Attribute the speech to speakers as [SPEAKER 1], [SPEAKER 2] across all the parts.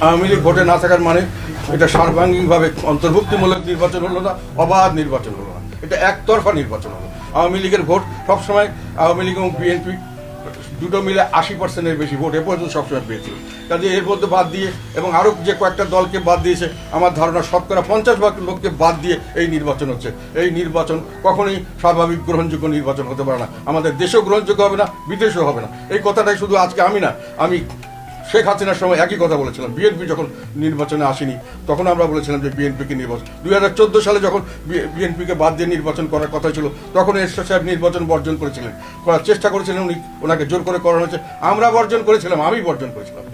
[SPEAKER 1] আওয়ামী লীগ ভোটে না থাকার মানে এটা সার্বাঙ্গিকভাবে অন্তর্ভুক্তিমূলক নির্বাচন হলো না, অবাধ নির্বাচন হলো না, এটা একতরফা নির্বাচন হলো। আওয়ামী লীগের ভোট সবসময় আওয়ামী লীগ এবং বিএনপি দুটো মিলে 80%-এর বেশি ভোট এ পর্যন্ত সবসময় পেয়েছিল। কাজে এর মধ্যে বাদ দিয়ে এবং আরও যে কয়েকটা দলকে বাদ দিয়েছে, আমার ধারণা শতকরা 50% লোককে বাদ দিয়ে এই নির্বাচন হচ্ছে। এই নির্বাচন কখনোই স্বাভাবিক গ্রহণযোগ্য নির্বাচন হতে পারে না, আমাদের দেশেও গ্রহণযোগ্য হবে না, বিদেশেও হবে না। এই কথাটাই শুধু আজকে আমি না, আমি শেখ হাসিনার সময় একই কথা বলেছিলাম। বিএনপি যখন নির্বাচনে আসেনি তখন আমরা বলেছিলাম যে বিএনপিকে নির্বাচন, 2014 সালে যখন বিএনপিকে বাদ দিয়ে নির্বাচন করার কথা ছিল তখন এরশাদ সাহেব নির্বাচন বর্জন করেছিলেন, করার চেষ্টা করেছিলেন, ওনাকে জোর করে করানো হয়েছে। আমরা বর্জন করেছিলাম, আমি বর্জন করেছিলাম,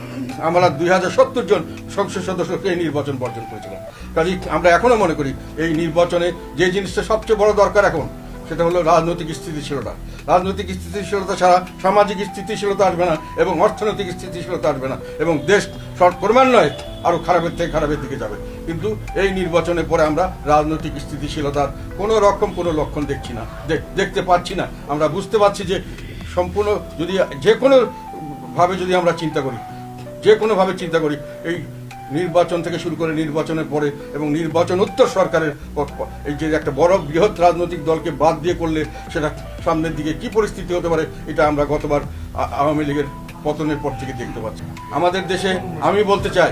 [SPEAKER 1] আমরা 2070 জন সংসদ সদস্যকে এই নির্বাচন বর্জন করেছিলাম। কাজেই আমরা এখনো মনে করি এই নির্বাচনে যে জিনিসটা সবচেয়ে বড় দরকার এখন, সেটা হলো রাজনৈতিক স্থিতিশীলতা। রাজনৈতিক স্থিতিশীলতা ছাড়া সামাজিক স্থিতিশীলতা আসবে না এবং অর্থনৈতিক স্থিতিশীলতা আসবে না, এবং দেশ ক্রমান্বয়ে আরো খারাপের থেকে খারাপের দিকে যাবে। কিন্তু এই নির্বাচনের পরে আমরা রাজনৈতিক স্থিতিশীলতার কোনো রকম কোনো লক্ষণ দেখছি না, দেখতে পাচ্ছি না। আমরা বুঝতে পারছি যে সম্পূর্ণ যদি যে কোনো ভাবে যদি আমরা চিন্তা করি, যে কোনোভাবে চিন্তা করি, এই নির্বাচন থেকে শুরু করে নির্বাচনের পরে এবং নির্বাচন উত্তর সরকারের এই যে একটা বড় বৃহৎ রাজনৈতিক দলকে বাদ দিয়ে করলে সেটা সামনের দিকে কি পরিস্থিতি হতে পারে, এটা আমরা গতবার আওয়ামী লীগের পতনের পর থেকে দেখতে পাচ্ছি। আমাদের দেশে আমি বলতে চাই,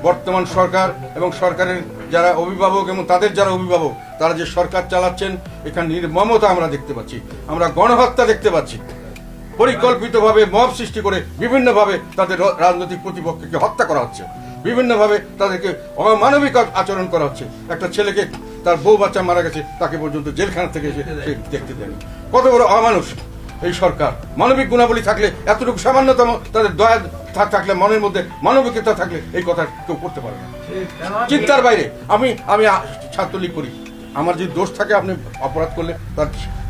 [SPEAKER 1] বর্তমান সরকার এবং সরকারের যারা অভিভাবক এবং তাদের যারা অভিভাবক, তারা যে সরকার চালাচ্ছেন, এখানে নির্মমতা আমরা দেখতে পাচ্ছি, আমরা গণহত্যা দেখতে পাচ্ছি। পরিকল্পিতভাবে মব সৃষ্টি করে বিভিন্নভাবে তাদের রাজনৈতিক প্রতিপক্ষকে হত্যা করা হচ্ছে, বিভিন্নভাবে তাদেরকে অমানবিক আচরণ করা হচ্ছে। একটা ছেলেকে তার বউ বাচ্চা মারা গেছে, তাকে পর্যন্ত জেলখানা থেকে এসে দেখতে দেয়নি। কত বড় অমানুষ এই সরকার! মানবিক গুণাবলী থাকলে, এতটুকু সামান্যতম তাদের দয়া থাকলে, মনের মধ্যে মানবিকতা থাকলে এই কথা কেউ করতে পারে না, চিন্তার বাইরে। আমি ছাত্রলীগ করি, আমার যদি দোষ থাকে, আপনি অপরাধ করলে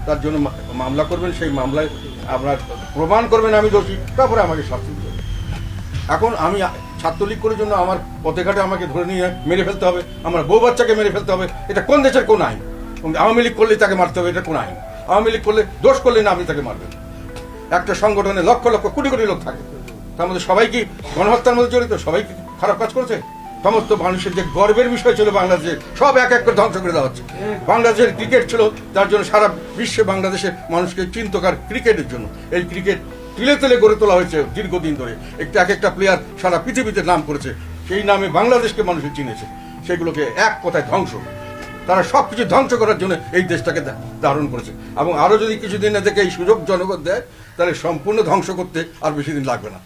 [SPEAKER 1] তার জন্য মামলা করবেন, সেই মামলায় আপনার প্রমাণ করবেন আমি দোষী, তারপরে আমাকে শাস্তি দিবেন। এখন আমি ছাত্রলীগ করার জন্য আমার পথে ঘাটে আমাকে ধরে নিয়ে মেরে ফেলতে হবে, আমার বউ বাচ্চাকে মেরে ফেলতে হবে, এটা কোন দেশের কোন আইন? আওয়ামী লীগ করলে তাকে মারতে হবে, এটা কোন আইন? আওয়ামী লীগ করলে, দোষ করলে না আপনি তাকে মারবেন। একটা সংগঠনে লক্ষ লক্ষ কোটি কোটি লোক থাকে, তার মধ্যে সবাই কি গণহত্যার মধ্যে জড়িত? সবাই কি খারাপ কাজ করেছে? সমস্ত মানুষের যে গর্বের বিষয় ছিল বাংলাদেশে, সব এক এক করে ধ্বংস করে দেওয়া হচ্ছে। বাংলাদেশের ক্রিকেট ছিল, তার জন্য সারা বিশ্বে বাংলাদেশের মানুষকে চিন্তকার ক্রিকেটের জন্য। এই ক্রিকেট তিলে তিলে গড়ে তোলা হয়েছে দীর্ঘদিন ধরে, এক একটা প্লেয়ার সারা পৃথিবীতে নাম করেছে, সেই নামে বাংলাদেশকে মানুষে চিনেছে। সেগুলোকে এক কথায় ধ্বংস, তারা সবকিছু ধ্বংস করার জন্য এই দেশটাকে ধারণ করেছে। এবং আরো যদি কিছুদিন এদেরকে এই সুযোগ জনগণ দেয়, তাহলে সম্পূর্ণ ধ্বংস করতে আর বেশি দিন লাগবে না।